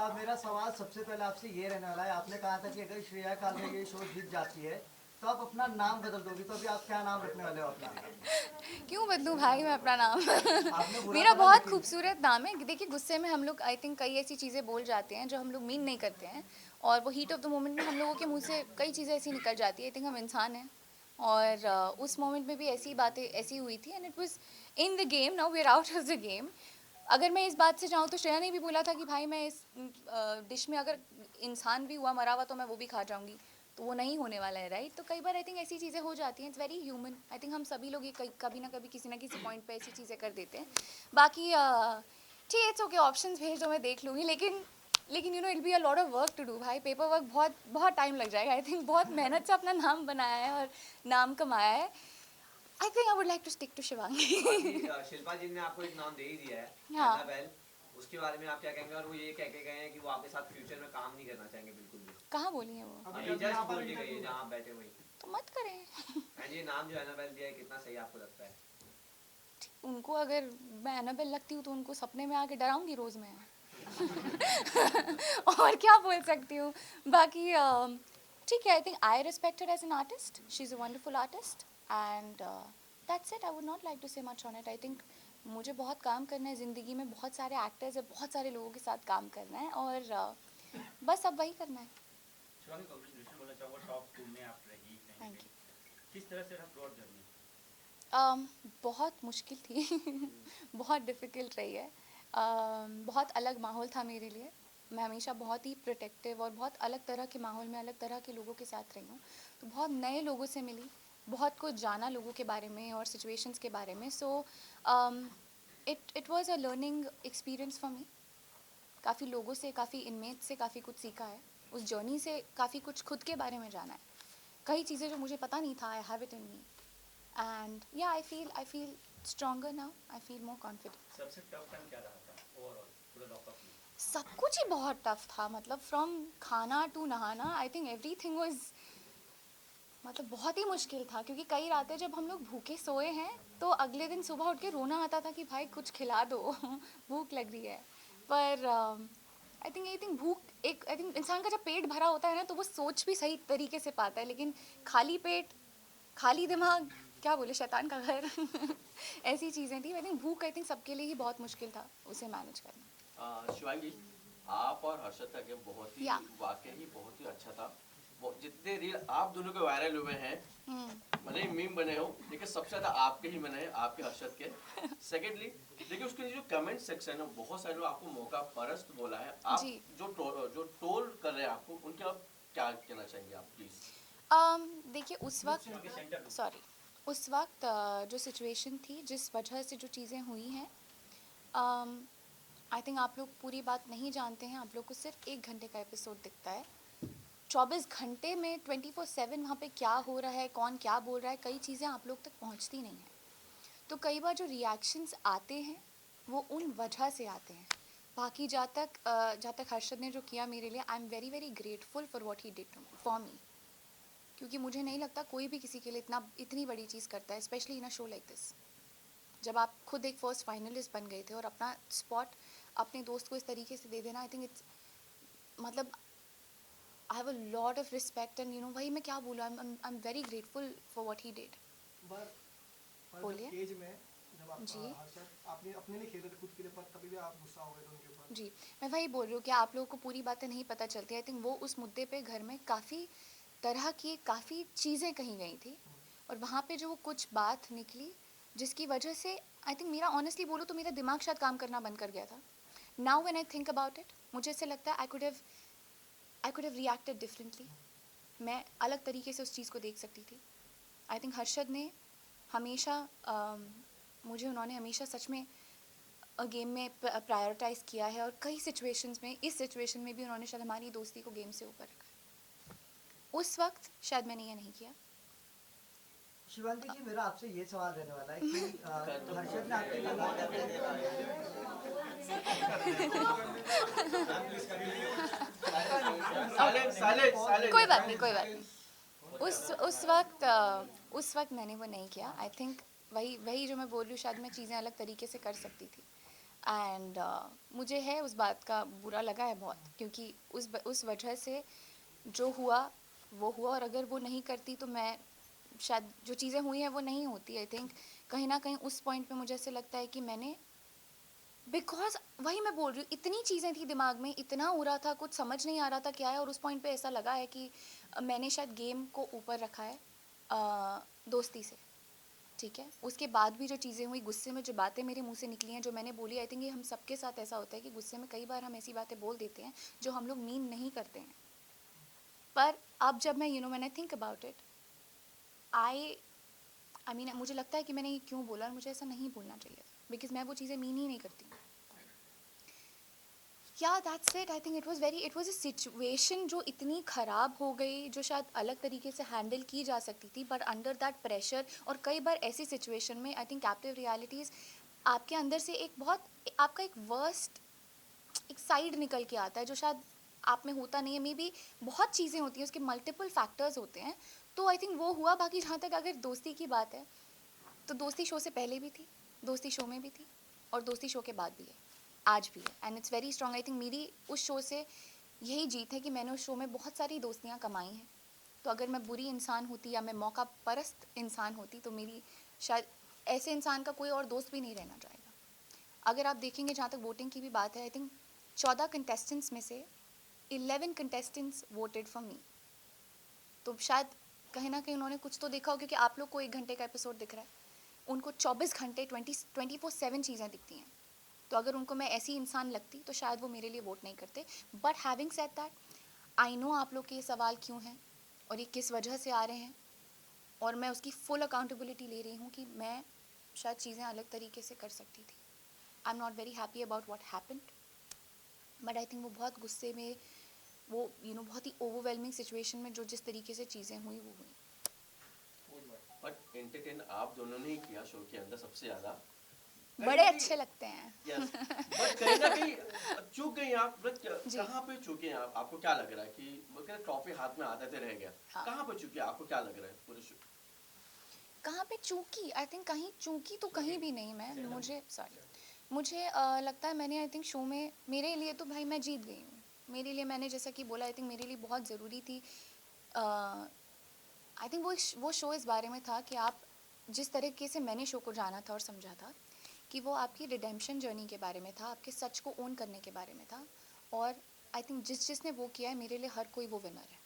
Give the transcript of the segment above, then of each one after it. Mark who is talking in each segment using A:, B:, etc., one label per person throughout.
A: मेरा सवाल सबसे पहले आपसे ये रहने वाला है। आपने कहा था कि अगर श्रेया काल में ये शो जीत जाती है तो आप अपना नाम बदल दोगी, तो अभी आप क्या नाम रखने वाले हो अपना?
B: क्यों बदलूं भाई मैं अपना नाम?
A: आपने बोला
B: मेरा
A: था ना,
B: बहुत
A: लेकिन
B: खूबसूरत नाम है। देखिए, गुस्से में हम लोग आई थिंक कई ऐसी चीज़ें बोल जाते हैं जो हम लोग मीन नहीं करते हैं, और वो हीट ऑफ द मोमेंट में हम लोगों के मुंह से कई चीज़ें ऐसी निकल जाती है। आई थिंक हम इंसान हैं, और उस मोमेंट में भी ऐसी बातें ऐसी हुई थी, and it was in the game. Now we are out of the game. अगर मैं इस बात से जाऊँ तो श्रेया ने भी बोला था कि भाई मैं इस डिश में अगर इंसान भी हुआ मरा हुआ तो मैं वो भी खा जाऊंगी, तो वो नहीं होने वाला है, राइट? तो कई बार आई थिंक ऐसी चीज़ें हो जाती हैं, it's very human. I think हम सभी लोग ये कभी ना कभी किसी ना किसी पॉइंट पे ऐसी चीज़ें कर देते हैं। बाकी ठीक है, इट्स ओके, ऑप्शंस भेज दो, मैं देख लूँगी, लेकिन you know it be a lot of work to do भाई। पेपर वर्क बहुत बहुत टाइम लग जाएगा। आई थिंक बहुत मेहनत से अपना नाम बनाया है और नाम कमाया है। I think I would like to stick to Shivangi.
C: Shilpa ji ने आपको एक नाम दे ही दिया है,
B: हाँ।
C: एनाबेल। उसके बारे में आप क्या कहेंगे? और वो ये कह के गए हैं कि वो आपके साथ फ्यूचर में काम नहीं करना चाहेंगे बिल्कुल भी।
B: कहाँ बोली है वो?
C: अभी जस्ट बोल के गई है जहाँ आप बैठे वहीं।
B: तो मत करें।
C: एंड ये नाम जो एनाबेल दिया है, कितना सही आपको लगता है?
B: उनको अगर मैं एनाबेल लगती हूँ तो उनको सपने में आके डराऊंगी रोज मैं। और क्या बोल सकती हूँ? बाकी ठीक है। I think I respect her as an artist. She is a wonderful artist, and that's it. I would not like to say much on it. I think मुझे बहुत काम करना है ज़िंदगी में, बहुत सारे एक्टर्स है, बहुत सारे लोगों के साथ काम करना है, और बस अब वही करना है।
D: शिवांगी, कांग्रेचुलेशन बोलना चाहूँगा, टॉप 2 में आप रही कहीं ना
B: थैंक
D: कहीं।
B: यू।
D: किस तरह से रहा थ्रू आउट जर्नी?
B: बहुत मुश्किल थी। बहुत डिफ़िकल्ट रही है। बहुत अलग माहौल था मेरे लिए। मैं हमेशा बहुत ही प्रोटेक्टिव और बहुत अलग तरह के माहौल में अलग तरह के लोगों के साथ रही हूँ, तो बहुत नए लोगों से मिली, बहुत कुछ जाना लोगों के बारे में और सिचुएशंस के बारे में। So it was a learning experience for me. काफ़ी लोगों से, काफ़ी इनमेट से काफ़ी कुछ सीखा है। उस जर्नी से काफ़ी कुछ खुद के बारे में जाना है। कई चीज़ें जो मुझे पता नहीं था, I have it in me, and yeah, I feel stronger now. I feel more confident.
D: सबसे टफ टाइम क्या रहा था ओवरऑल पूरे लॉकअप में?
B: सब कुछ ही बहुत टफ था, मतलब फ्रॉम खाना टू नहाना, आई थिंक एवरीथिंग वाज, मतलब बहुत ही मुश्किल था। क्योंकि कई रातें जब हम लोग भूखे सोए हैं तो अगले दिन सुबह उठ के रोना आता था कि भाई कुछ खिला दो। भूख लग रही है। पर आई थिंक भूख एक, आई थिंक इंसान का जब पेट भरा होता है ना तो वो सोच भी सही तरीके से पाता है, लेकिन खाली पेट, खाली दिमाग, क्या बोले, शैतान का घर। ऐसी चीज़ें थी। आई थिंक भूख, आई थिंक सबके लिए ही बहुत मुश्किल था उसे मैनेज करना।
E: शिवांगी, आप और हर्षद का गेम बहुत ही
B: या
E: वाकई बहुत ही अच्छा था। जितने रील आप दोनों के वायरल हुए हैं, भले ही मीम बने हो, लेकिन सबसे ज्यादा आपके ही बने हैं, आपके हर्षद के। सेकेंडली देखिए, उसके जो कमेंट सेक्शन है, बहुत सारे लोग आपको मौका परस्त बोला है। आप
B: जी।
E: जो ट्रोल कर रहे हैं आपको, उनके आप क्या कहना चाहेंगे आप प्लीज?
B: देखिए, उस वक्त, सॉरी, उस वक्त जो सिचुएशन थी, जिस वजह से जो चीज़ें हुई हैं, आई थिंक आप लोग पूरी बात नहीं जानते हैं। आप लोग को सिर्फ 1 घंटे का एपिसोड दिखता है। 24 घंटे में 24/7 वहाँ पे क्या हो रहा है, कौन क्या बोल रहा है, कई चीज़ें आप लोग तक पहुँचती नहीं हैं। तो कई बार जो रिएक्शंस आते हैं वो उन वजह से आते हैं। बाकी जहाँ तक हर्षद ने जो किया मेरे लिए, I am very very grateful for what he did for me. क्योंकि मुझे नहीं लगता कोई भी किसी के लिए इतनी बड़ी चीज़ करता है, specially in a show like this. जब आप खुद एक फर्स्ट फाइनलिस्ट बन गए थे और अपना स्पॉट अपने दोस्त को इस तरीके से दे देना, आई थिंक इट्स, मतलब I have a lot of respect, and you know वही मैं क्या बोलूँ, I am very grateful for what he did.
A: पर
B: बोलिए।
A: जब केज में, जब आप
B: जी।
A: हर्षद आपने अपने लिए खेल रहे थे खुद के लिए, पर तभी भी आप गुस्सा हो गए थे उनके ऊपर।
B: जी, मैं वही बोल रही हूँ कि आप लोगों को पूरी बातें नहीं पता चलती। आई थिंक वो उस मुद्दे पे घर में काफ़ी तरह की काफ़ी चीज़ें कही गई थी, और वहाँ पे जो वो कुछ बात निकली जिसकी वजह से आई थिंक, मेरा ऑनेस्टली बोलूँ तो मेरा दिमाग शायद काम करना बंद कर गया था। Now when I think about it, मुझे ऐसे लगता है I could have reacted differently. मैं अलग तरीके से उस चीज़ को देख सकती थी। आई थिंक हर्षद ने हमेशा मुझे, उन्होंने हमेशा सच में गेम में प्रायोरिटाइज़ किया है, और कई सिचुएशंस में, इस सिचुएशन में भी उन्होंने शायद हमारी दोस्ती को गेम से ऊपर रखा। उस वक्त शायद मैंने ये नहीं किया।
A: शिवांगी जी, मेरा आपसे ये सवाल रहने वाला है कि हर्षद ने आपके लिए
B: कोई बात नहीं, कोई बात नहीं। उस वक्त मैंने वो नहीं किया। आई थिंक वही वही जो मैं बोल रही हूँ, शायद मैं चीज़ें अलग तरीके से कर सकती थी। एंड मुझे है उस बात का बुरा लगा है बहुत, क्योंकि उस वजह से जो हुआ वो हुआ, और अगर वो नहीं करती तो मैं शायद जो चीज़ें हुई हैं वो नहीं होती। आई थिंक कहीं ना कहीं उस पॉइंट पे मुझे ऐसे लगता है कि मैंने, बिकॉज वही मैं बोल रही हूँ, इतनी चीज़ें थी दिमाग में, इतना हो रहा था, कुछ समझ नहीं आ रहा था क्या है, और उस पॉइंट पे ऐसा लगा है कि मैंने शायद गेम को ऊपर रखा है दोस्ती से। ठीक है, उसके बाद भी जो चीज़ें हुई, गुस्से में जो बातें मेरे मुंह से निकली हैं, जो मैंने बोली, आई थिंक ये हम सबके साथ ऐसा होता है कि गुस्से में कई बार हम ऐसी बातें बोल देते हैं जो हम लोग मीन नहीं करते हैं। पर अब जब मैं when I think about it, I mean मुझे लगता है कि मैंने ये क्यों बोला, और मुझे ऐसा नहीं बोलना चाहिए था, बिकॉज मैं वो चीज़ें मीन ही नहीं करती हूँ। या that's it. I think it was a situation जो इतनी ख़राब हो गई, जो शायद अलग तरीके से हैंडल की जा सकती थी, बट अंडर दैट प्रेशर, और कई बार ऐसी सिचुएशन में आई थिंक कैप्टिव रियलिटीज़ आपके अंदर से एक बहुत, आपका एक वर्स्ट एक साइड निकल के आता है जो शायद आप में होता नहीं है। मे बी बहुत चीज़ें होती हैं, उसके मल्टीपल फैक्टर्स होते हैं, तो आई थिंक वो हुआ। बाकी जहाँ तक अगर दोस्ती की बात है, तो दोस्ती शो से पहले भी थी, दोस्ती शो में भी थी, और दोस्ती शो के बाद भी है, आज भी है, and it's very strong. I think मेरी उस शो से यही जीत है कि मैंने उस शो में बहुत सारी दोस्तियाँ कमाई हैं। तो अगर मैं बुरी इंसान होती या मैं मौका परस्त इंसान होती, तो मेरी शायद ऐसे इंसान का कोई और दोस्त भी नहीं रहना चाहेगा। अगर आप देखेंगे, जहाँ तक वोटिंग की भी बात है, आई थिंक 14 कंटेस्टेंट्स में से 11 कंटेस्टेंट्स वोटेड फॉर मी। तो शायद कहीं ना कहीं उन्होंने कुछ तो देखा हो, क्योंकि आप लोग को 1 घंटे का एपिसोड दिख रहा है, उनको 24 घंटे 24/7 चीज़ें दिखती हैं। तो अगर उनको मैं ऐसी इंसान लगती तो शायद वो मेरे लिए वोट नहीं करते। But having said that, I know आप लोग के ये सवाल क्यों हैं और ये किस वजह से आ रहे हैं, और मैं उसकी फुल अकाउंटेबिलिटी ले रही हूँ कि मैं शायद चीज़ें अलग तरीके से कर सकती थी। I am not very happy about what happened, but I think वो बहुत गुस्से में, वो बहुत ही ओवरवेलमिंग सिचुएशन में जो जिस तरीके से चीज़ें हुई वो हुई।
E: बट एंटरटेन आप दोनों ने ही किया शो के अंदर सबसे ज्यादा।
B: बड़े अच्छे लगते हैं।
E: यस, बट कहीं ना कहीं चूक गई आप। बट कहाँ पे चूके हैं आप? आपको क्या लग रहा है कि ट्रॉफी हाथ में आते थे रह गया?
B: हाँ।
E: कहाँ पे चूके? आपको क्या लग रहा है पूरे शो?
B: कहाँ पे चूकी? आई थिंक कहीं चूकी तो कहीं भी नहीं मैं, मुझे लगता है मैंने, आई थिंक शो में मेरे लिए तो भाई मैं जीत गई हूँ। मेरे लिए, मैंने जैसा कि बोला, आई थिंक मेरे लिए बहुत ज़रूरी थी। आई थिंक वो शो इस बारे में था कि आप जिस तरीके से मैंने शो को जाना था और समझा था कि वो आपकी रिडेम्पशन जर्नी के बारे में था, आपके सच को ओन करने के बारे में था। और आई थिंक जिसने वो किया है, मेरे लिए हर कोई वो विनर है,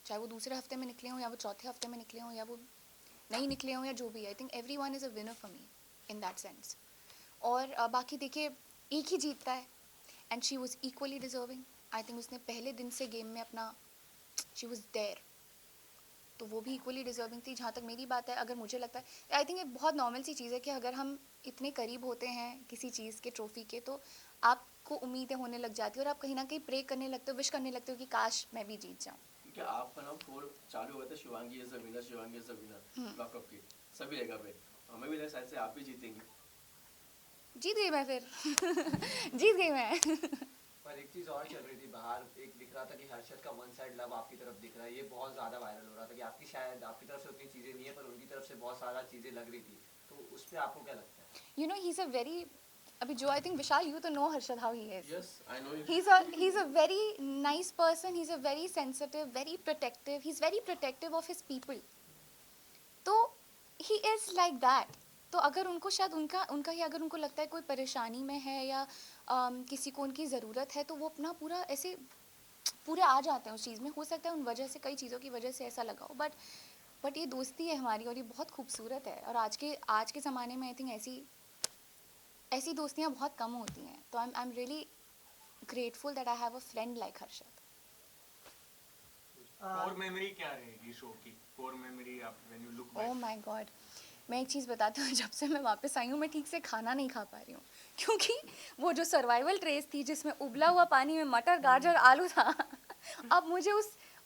B: चाहे वो दूसरे हफ्ते में निकले हों या वो चौथे हफ्ते में निकले हों या वो नहीं निकले हों या जो भी। I think everyone is a winner for me in that sense. और बाकी देखिए, एक ही जीतता है, and she was equally deserving. I think उसने पहले दिन से गेम में अपना, शी वॉज देयर, तो वो भी इक्वली डिजर्विंग थी। जहाँ तक मेरी बात है, अगर मुझे लगता है, आई थिंक एक बहुत नॉर्मल सी चीज़ है कि अगर हम इतने करीब होते हैं किसी चीज़ के, ट्रॉफी के, तो आपको उम्मीदें होने लग जाती है और आप कहीं ना कहीं प्रे करने लगते हो, विश करने लगते हो कि काश मैं भी जीत जाऊँ।
E: क्योंकि आपका नाम फोर चालू हुआ था, Shivangi is the winner, Shivangi is the winner lockup की सभी जगह पे। हमें भी लगा शायद से आप भी जीतेंगे।
B: जीत गई मैं फिर जीत गई मैं
C: पर एक चीज और चल रही थी बाहर, एक दिख रहा था कि हर्षद का वन साइड लव आपकी तरफ दिख रहा है, ये बहुत ज्यादा वायरल हो रहा था कि आपकी शायद आपकी तरफ से उतनी चीजें नहीं है पर उनकी तरफ से बहुत सारा चीजें लग रही थी, तो उस पे आपको क्या लगता है?
B: You know, he is a very, अभी जो आई थिंक विशाल, यू तो know Harshad how he is.
E: Yes I know.
B: He's a very nice person. He's a very sensitive, very protective. He's very protective of his people. तो he is like that. तो अगर उनको शायद उनका ही अगर उनको लगता है कोई परेशानी में है या किसी को उनकी ज़रूरत है, तो वो अपना पूरा ऐसे पूरे आ जाते हैं उस चीज़ में। हो सकता है उन वजह से, कई चीज़ों की वजह से ऐसा लगा हो, बट ये दोस्ती है हमारी और ये बहुत खूबसूरत है। और आज के ज़माने में आई थिंक ऐसी दोस्तियाँ बहुत कम होती हैं। तो I am really grateful that I have a friend like Harshad.
D: Core memory क्या रहेगी शो की? कोर मेमोरी आप when you look
B: Oh
D: back.
B: my God. मैं एक चीज़ बताती हूँ, जब से मैं वापस आई हूँ मैं ठीक से खाना नहीं खा पा रही हूँ, क्योंकि वो जो सर्वाइवल ट्रेस थी जिसमें उबला हुआ पानी में मटर, गाजर, आलू था अब मुझे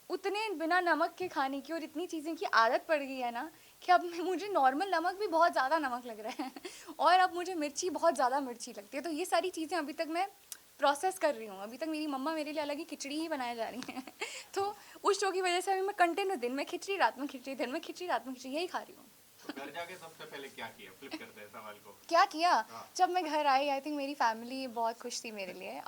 B: उतने बिना नमक के खाने की और इतनी चीज़ें की आदत पड़ गई है ना कि अब मुझे नॉर्मल नमक भी बहुत ज़्यादा नमक लग रहा है और अब मुझे मिर्ची बहुत ज़्यादा मिर्ची लगती है। तो ये सारी चीज़ें अभी तक मैं प्रोसेस कर रही हूँ। अभी तक मेरी मम्मा मेरे लिए अलग ही खिचड़ी ही बनाए जा रही हैं तो उस शो की वजह से अभी मैं कंटिन्यू दिन में खिचड़ी, रात में खिचड़ी, दिन में खिचड़ी, रात में खिचड़ी, यही खा रही हूँ।
D: तो घर जाके सबसे पहले क्या किया, फ्लिप करते हैं सवाल को।
B: क्या किया?
D: हाँ।
B: जब मैं घर आई आई थिंक मेरी फैमिली बहुत खुश थी मेरे लिए।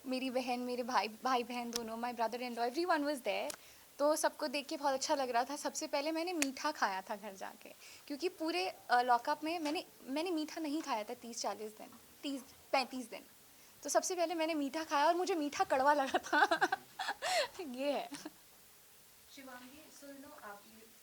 B: मेरी बहन, मेरे भाई बहन दोनों, my brother in law, everyone was there. तो सबको देख के बहुत अच्छा लग रहा था। सबसे पहले मैंने मीठा खाया था घर जाके, क्योंकि पूरे लॉकअप में मैंने मीठा नहीं खाया था 30-40 दिन, 30-35 दिन। तो सबसे पहले मैंने मीठा खाया और मुझे मीठा कड़वा लगा था। ये है।
F: शिवांगी, so you know,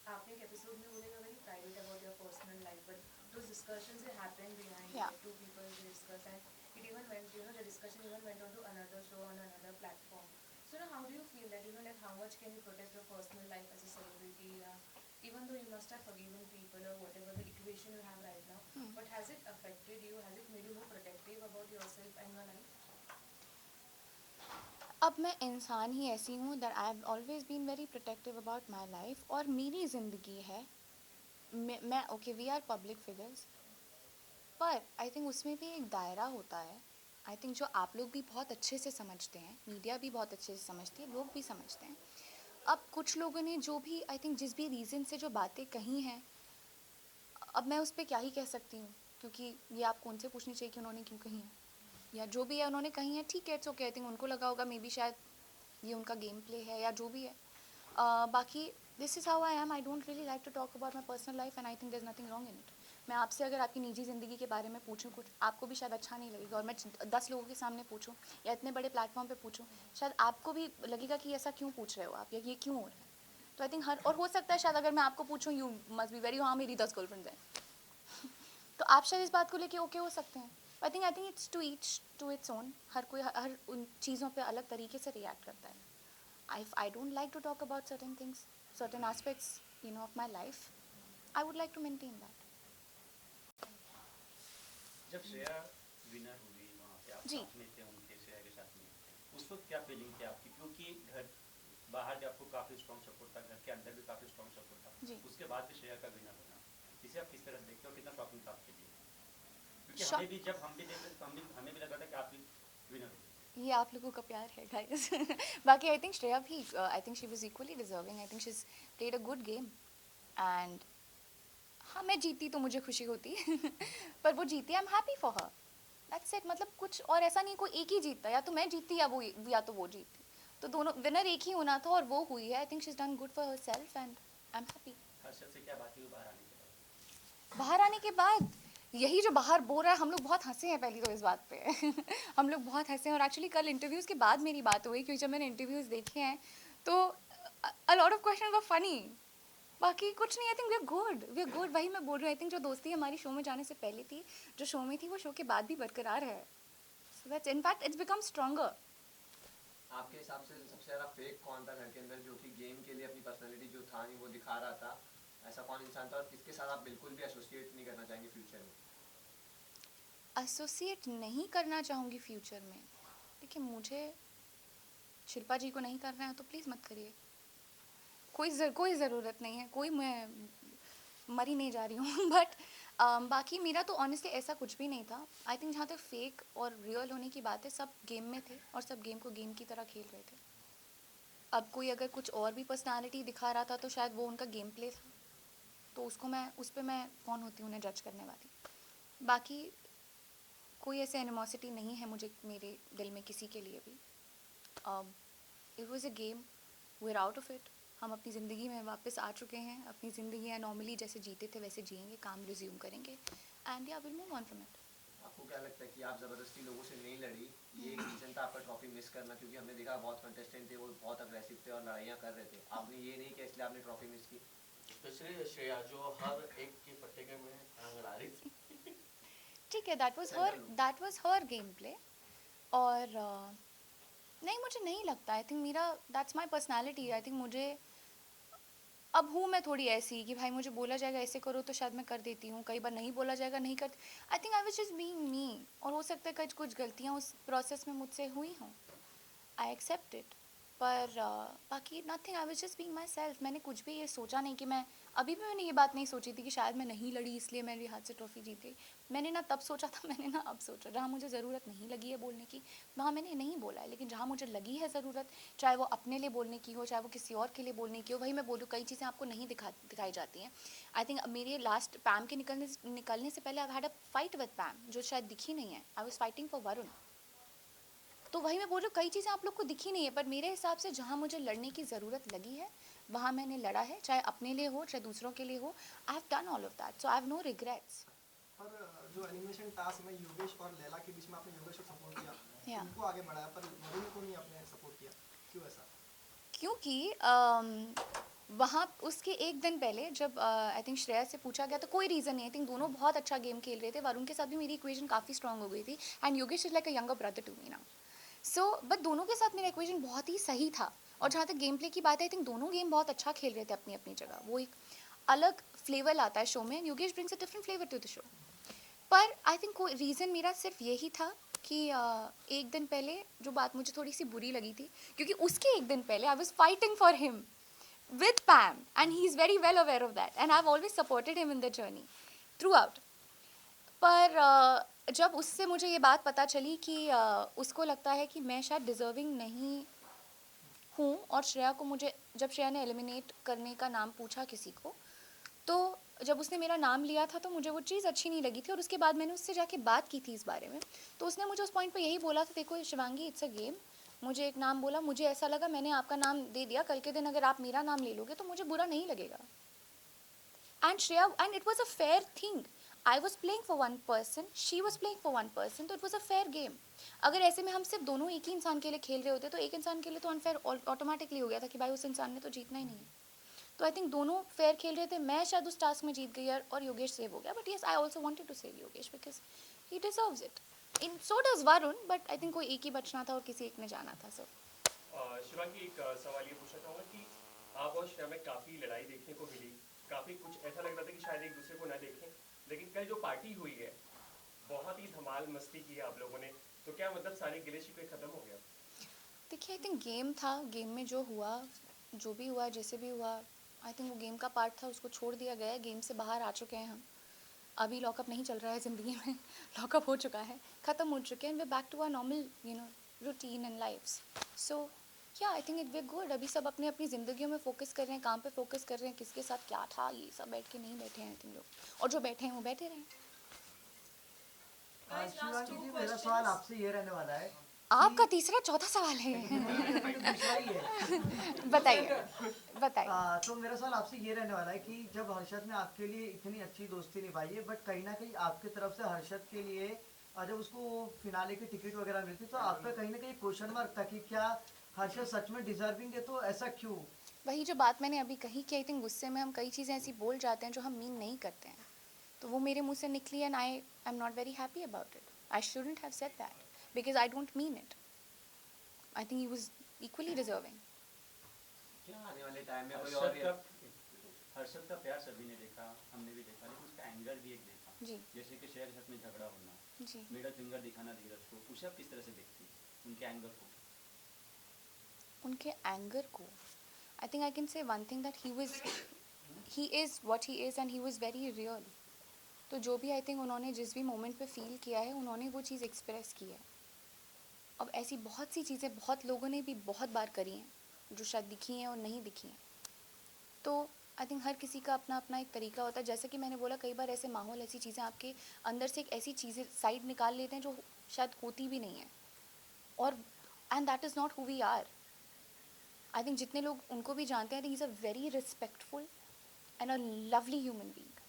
F: आपने एक एपिसोड में बोले very private about your personal life, but those discussions that happened behind
B: Yeah.
F: the two people they discuss, and it even went, you know, the discussion even went on to another show on another platform. So now, how do you feel that, you know, like how much can you protect your personal life as a celebrity? Even though you must have forgiven people or whatever the equation you have right now, but has it affected you? Has it made you more protective about yourself and your life?
B: अब मैं इंसान ही ऐसी हूँ that I have always been very protective about my life. और मेरी ज़िंदगी है, मैं okay we are public figures, पर आई थिंक उसमें भी एक दायरा होता है। आई थिंक जो आप लोग भी बहुत अच्छे से समझते हैं, मीडिया भी बहुत अच्छे से समझती है, लोग भी समझते हैं। अब कुछ लोगों ने जो भी आई थिंक जिस भी रीज़न से जो बातें कही हैं, अब मैं उस पर क्या ही कह सकती हूँ, क्योंकि ये आपको उनसे पूछनी चाहिए कि उन्होंने क्यों कही है, या जो भी है उन्होंने कही है, ठीक है, इट्स ओके। आई थिंक उनको लगा होगा मे बी शायद ये उनका गेम प्ले है या जो भी है। बाकी this is how I am. I don't really like to talk about my personal life and I think there is nothing wrong in it. मैं आपसे अगर आपकी निजी ज़िंदगी के बारे में पूछूं कुछ, आपको भी शायद अच्छा नहीं लगेगा, और मैं 10 लोगों के सामने पूछूं या इतने बड़े प्लेटफॉर्म पे पूछूं, शायद आपको भी लगेगा कि ऐसा क्यों पूछ रहे हो आप, या ये क्यों हो रहा है। तो आई थिंक हर, और हो सकता है शायद अगर मैं आपको पूछूं यू मस्ट बी वेरी, हाँ मेरी 10 गर्लफ्रेंड्स हैं, तो आप शायद इस बात को लेके ओके हो सकते हैं। I think it's to each to its own. हर कोई हर उन चीज़ों पे अलग तरीके से रिएक्ट करता है। If I don't like to talk about certain things, certain aspects, you know, of my life, I would like to maintain that.
D: जब श्रेया विनर हुई वहाँ पे आप
B: जी।
D: साथ में थे उनके, श्रेया के साथ में, उस वक्त क्या फीलिंग थी आपकी? क्योंकि घर बाहर भी आपको काफ़ी स्ट्रॉन्ग सपोर्ट था, घर के अंदर भी काफ़ी स्ट्रॉन्ग सपोर्ट था,
B: जी।
D: उसके बाद भी श्रेया का विनर होना, इसे आप किस तरह देखते हो, कितना शॉकिंग था आपके लिए? क्योंकि
B: Shock-
D: हमें भी जब हम भी देखते तो हमें भी लगा था कि आप भी विनर हो।
B: ये आप लोगों का प्यार है गाइस। बाकी आई थिंक श्रेया भी, I think she was equally deserving. I think she played a good game and हाँ, मैं जीती तो मुझे खुशी होती। पर वो जीती, I am happy for her, that's it. मतलब कुछ और ऐसा नहीं कोई एक ही जीतता, या तो मैं जीती या तो वो जीती। तो दोनों विनर एक ही होना था और वो हुई है। I think she is done good for herself and I am happy.
D: Harshad से क्या बात हुई बाहर आने के बाद?
B: बाहर आने के बाद यही जो बाहर बोल रहा है, हम लोग बहुत हंसे हैं पहली तो इस बात पे। हम लोग बहुत हंसे हैं, और एक्चुअली कल इंटरव्यूज़ के बाद मेरी बात हुई, क्योंकि जब मैंने इंटरव्यूज़ देखे हैं तो a lot of question were funny. बाकी कुछ नहीं, I think we are good. वही मैं बोल रही हूँ, आई थिंक जो दोस्ती हमारी शो में जाने से पहले थी, जो शो में थी, वो शो के बाद भी बरकरार है। So that's in fact it's become stronger.
C: आपके हिसाब से सबसे ज़्यादा फेक कौन था घर के अंदर, जो कि गेम के लिए अपनी पर्सनैलिटी जो था नहीं वो दिखा रहा था? ऐसा कौन इंसान था और किसके साथ आप बिल्कुल भी एसोसिएट नहीं करना चाहेंगे फ्यूचर में?
B: एसोसिएट नहीं करना चाहूँगी फ्यूचर में? देखिए, मुझे शिल्पा जी को नहीं करना है तो प्लीज़ मत करिए। कोई ज़रूरत नहीं है, कोई मैं मरी नहीं जा रही हूँ। बट बाकी मेरा तो ऑनेस्टली ऐसा कुछ भी नहीं था। आई थिंक जहाँ तक फेक और रियल होने की बात है, सब गेम में थे और सब गेम को गेम की तरह खेल रहे थे। अब कोई अगर कुछ और भी पर्सनालिटी दिखा रहा था तो शायद वो उनका गेम प्ले था, तो उस पर मैं कौन होती हूँ उन्हें जज करने वाली। बाकी कोई ऐसे एनिमोसिटी नहीं है मुझे मेरे दिल में किसी के लिए भी। It was a game, we are out of it. हम अपनी ज़िंदगी में वापस आ चुके हैं, अपनी ज़िंदगी नॉर्मली जैसे जीते थे वैसे जिएंगे, काम रिज्यूम करेंगे एंड या will move on from it.
C: आपको क्या लगता है कि आप ज़बरदस्ती लोगों से नहीं लड़ी, ये एक रीज़न था आपका ट्रॉफी मिस करना? क्योंकि हमने देखा बहुत कंटेस्टेंट थे, वो बहुत अग्रेसिव थे और लड़ाइयाँ कर रहे थे। आपने ये नहीं किया इसलिए आपने ट्रॉफी मिस की?
E: स्पेशली श्रेया जो हर एक के पट्टे में आग ला रही थी।
B: ठीक है, that was her game play. और नहीं, मुझे नहीं लगता। आई थिंक मेरा that's my personality. I think मुझे अब हूँ मैं थोड़ी ऐसी कि भाई मुझे बोला जाएगा ऐसे करो तो शायद मैं कर देती हूँ, कई बार नहीं बोला जाएगा नहीं करती। आई think I was just being me, और हो सकता है कुछ गलतियाँ उस प्रोसेस में मुझसे हुई हों। I accept it. पर बाकी nothing, I was just being myself. मैंने कुछ भी ये सोचा नहीं कि मैं, अभी भी मैंने ये बात नहीं सोची थी कि शायद मैं नहीं लड़ी इसलिए मेरे हाथ से ट्रॉफी जीत गई। मैंने ना तब सोचा था, मैंने ना अब सोचा। जहाँ मुझे ज़रूरत नहीं लगी है बोलने की, वहाँ मैंने नहीं बोला है, लेकिन जहाँ मुझे लगी है ज़रूरत, चाहे वो अपने लिए बोलने की हो, चाहे वो किसी और के लिए बोलने की हो, वही मैं बोलूँ। कई चीज़ें आपको नहीं दिखाई जाती हैं। आई थिंक मेरे लास्ट पैम के निकलने से पहले I had a fight with Pam, जो शायद दिखी नहीं है। I was fighting for Varun. तो वही मैं बोल रही हूँ, कई चीज़ें आप लोग को दिखी नहीं है, पर मेरे हिसाब से जहाँ मुझे लड़ने की ज़रूरत लगी है वहाँ मैंने लड़ा है, चाहे अपने लिए हो चाहे दूसरों के लिए हो। I have done all of that, so I have no regrets.
G: पर जो एलिमिनेशन टास्क में योगेश और लैला के बीच में आपने योगेश को सपोर्ट किया,
B: Yeah.
G: उनको आगे बढ़ाया, पर वरुण को नहीं आपने सपोर्ट किया, क्यों ऐसा?
B: क्योंकि वहाँ उसके एक दिन पहले जब आई थिंक श्रेया से पूछा गया, तो कोई रीज़न नहीं। आई थिंक दोनों बहुत अच्छा गेम खेल रहे थे। वरुण के साथ भी मेरी इक्वेशन काफ़ी स्ट्रांग हो गई थी, and Yogesh is like a younger brother to me now. So but दोनों के साथ मेरा इक्वेशन बहुत ही सही था। और जहाँ तक गेम प्ले की बात है, आई थिंक दोनों गेम बहुत अच्छा खेल रहे थे अपनी अपनी जगह। वो एक अलग फ्लेवर लाता है शो में, and Yogesh brings a different flavour to the show. पर आई थिंक कोई रीज़न मेरा सिर्फ यही था कि एक दिन पहले जो बात मुझे थोड़ी सी बुरी लगी थी, क्योंकि उसके एक दिन पहले आई was fighting for him with Pam, and he's very well aware of that, and I've always supported him in the journey throughout. पर जब उससे मुझे ये बात पता चली कि उसको लगता है कि मैं शायद डिज़र्विंग नहीं हूँ, और श्रेया को मुझे, जब श्रेया ने एलिमिनेट करने का नाम पूछा किसी को, तो जब उसने मेरा नाम लिया था तो मुझे वो चीज़ अच्छी नहीं लगी थी। और उसके बाद मैंने उससे जाके बात की थी इस बारे में, तो उसने मुझे उस पॉइंट पे यही बोला था, देखो शिवांगी, इट्स अ गेम। मुझे एक नाम बोला, मुझे ऐसा लगा, मैंने आपका नाम दे दिया, कल के दिन अगर आप मेरा नाम ले लोगे तो मुझे बुरा नहीं लगेगा। And Shreya, and it was a fair thing. I was playing for one person, she was playing for one person, तो it was a fair game. अगर ऐसे में हम सिर्फ दोनों एक ही इंसान के लिए खेल रहे होते तो एक इंसान के लिए तो अनफेयर ऑटोमेटिकली हो गया था कि भाई उस इंसान ने तो जीतना ही नहीं है। तो आई थिंक दोनों फेयर खेल रहे थे। मैं शायद उस टास्क में जीत गई और योगेश सेव हो गया, but yes I also wanted to save Yogesh because he deserves it. In so does Varun, but I think कोई एक ही बचना था और किसी एक ने जाना था। सो
D: शिवांगी, एक सवाल ये पूछना चाहूँगा कि आप और श्रेया में काफ़ी लड़ाई देखने को मिली, काफ़ी कुछ ऐसा लग रहा था कि शायद एक दूसरे को ना देखें, लेकिन कल जो पार्टी हुई है बहुत ही धमाल मस्ती की है आप लोगों ने, तो क्या मतलब सारे गिले शिकवे खत्म हो गया?
B: देखिए, आई थिंक गेम था, गेम में जो हुआ, जो भी हुआ, जैसे भी हुआ, आई थिंक वो गेम का पार्ट था, उसको छोड़ दिया गया है। गेम से बाहर आ चुके हैं हम, अभी लॉकअप नहीं चल रहा है ज़िंदगी में, लॉकअप हो चुका है, ख़त्म हो चुके हैं, we back to our normal routine and lifes. So yeah I think it way good. अभी सब अपनी अपनी ज़िंदगियों में फोकस कर रहे हैं, काम पे फोकस कर रहे हैं, किसके साथ क्या था ये सब बैठ के नहीं बैठे हैं आई थिंक लोग, और जो बैठे हैं वो बैठे रहें।
A: शिवांगी जी, मेरा सवाल आपसे ये रहने वाला है,
B: आपका तीसरा चौथा सवाल है।
A: दूसरा ही है।
B: बताइए बताइए।
A: तो मेरा सवाल आपसे ये रहने वाला है कि जब हर्षद ने आपके लिए इतनी अच्छी दोस्ती निभाई है, बट कहीं ना कहीं आपकी तरफ से हर्षद के लिए जब उसको फिनाले की टिकट वगैरह मिलती, तो आप पे कहीं ना कहीं क्वेश्चन मार्क था कि क्या हर्षद सच में डिजर्विंग है, तो ऐसा क्यों?
B: वही जो बात मैंने अभी कही कि आई थिंक गुस्से में हम कई चीज़ें ऐसी बोल जाते हैं जो हम मीन नहीं करते हैं, तो वो मेरे मुंह से निकली, and I am not very happy about it. I shouldn't have said that because I don't mean it. I think he was equally deserving.
C: क्या आने वाले टाइम में कोई
D: हर्षद का प्यार सभी ने देखा, हमने भी देखा, लेकिन उसका एंगर भी एक देखा,
B: जी
D: जैसे कि श्रेया के साथ में झगड़ा होना,
B: जी।
D: मिडल फिंगर दिखाना धीरज को, उसे आप किस तरह से देखती हैं, उनके एंगर को?
B: उनके एंगर को आई think I can say one thing that he is what he is and he was very real. तो जो भी आई थिंक उन्होंने जिस भी मोमेंट पे फील किया है, उन्होंने वो चीज़ एक्सप्रेस की है। अब ऐसी बहुत सी चीज़ें बहुत लोगों ने भी बहुत बार करी हैं जो शायद दिखी हैं और नहीं दिखी हैं। तो आई थिंक हर किसी का अपना अपना एक तरीका होता है। जैसे कि मैंने बोला, कई बार ऐसे माहौल, ऐसी चीज़ें आपके अंदर से एक ऐसी चीज़ें साइड निकाल लेते हैं जो शायद होती भी नहीं है, और and that is not who we are. I think जितने लोग उनको भी जानते हैं, I think is a very respectful and a lovely human being,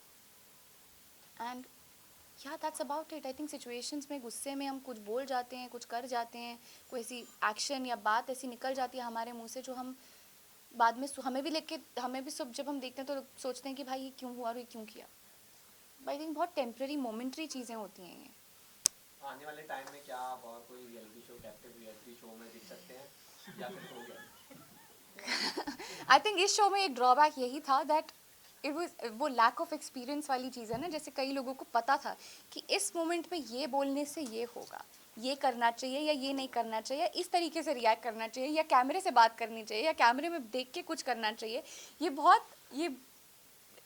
B: and yeah that's about it. I think situations में गुस्से में हम कुछ बोल जाते हैं, कुछ कर जाते हैं, कोई ऐसी एक्शन या बात ऐसी निकल जाती है हमारे मुंह से जो हम बाद में हमें भी सब जब हम देखते हैं तो सोचते हैं कि भाई ये क्यों हुआ और ये क्यों किया। आई थिंक बहुत टेम्पररी मोमेंट्री चीज़ें होती हैं ये।
C: आने वाले टाइम में क्या आप और कोई reality show, captive reality show में दिख सकते हैं या फिर हो गया?
B: आई थिंक इस शो में एक ड्रॉबैक यही था दैट इट वाज वो लैक ऑफ एक्सपीरियंस वाली चीज़ है ना। जैसे कई लोगों को पता था कि इस मोमेंट पे ये बोलने से ये होगा, ये करना चाहिए या ये नहीं करना चाहिए, इस तरीके से रिएक्ट करना चाहिए या कैमरे से बात करनी चाहिए या कैमरे में देख के कुछ करना चाहिए,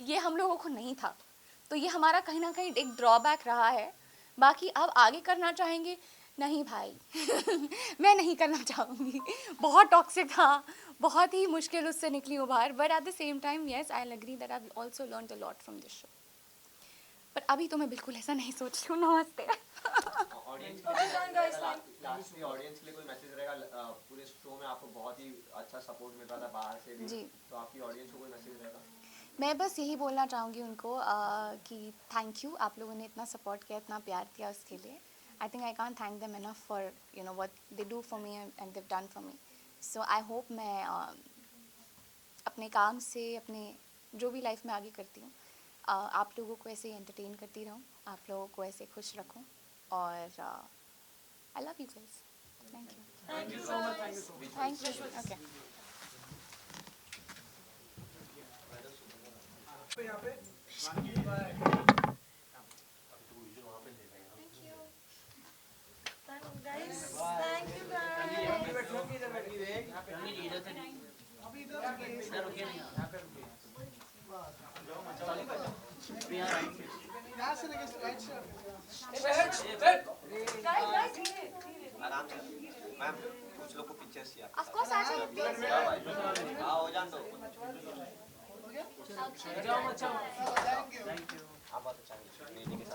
B: ये हम लोगों को नहीं था। तो ये हमारा कहीं ना कहीं एक ड्रॉबैक रहा है। बाकी अब आगे करना चाहेंगे, नहीं भाई मैं नहीं करना चाहूँगी। बहुत टॉक्सिक था, बहुत ही मुश्किल उससे निकली हूँ बाहर, but at the same time yes I agree that I also learn a lot from this show. पर अभी तो मैं बिल्कुल ऐसा नहीं सोच रही हूँ। नमस्ते।
C: ऑडियंस के लिए लास्टली ऑडियंस के लिए कोई मैसेज रहेगा? पूरे शो में आपको बहुत ही अच्छा सपोर्ट मिल रहा था बाहर से भी,
B: जी।
C: तो आपकी ऑडियंस को कोई मैसेज रहेगा?
B: मैं बस यही बोलना चाहूँगी उनको कि थैंक यू, आप लोगों ने इतना सपोर्ट किया, इतना प्यार किया, उसके लिए आई think I can't thank them enough for you know what they do for me and they've done for me. So I hope मैं अपने काम से, अपने जो भी लाइफ में आगे करती हूँ, आप लोगों को ऐसे ही एंटरटेन करती रहूँ, आप लोगों को ऐसे खुश रखूँ, और I love you guys. Thank you.
G: Thank you so much.
B: Thank you. Okay.
G: तो यहाँ पे अभी इधर यहाँ से लेके राइट से
C: आराम से मैम, कुछ लोग को पिक्चर्स चाहिए।
B: ऑफ कोर्स आ जाइए प्लीज।
C: हाँ हो जान दो। आप बहुत अच्छा है, के साथ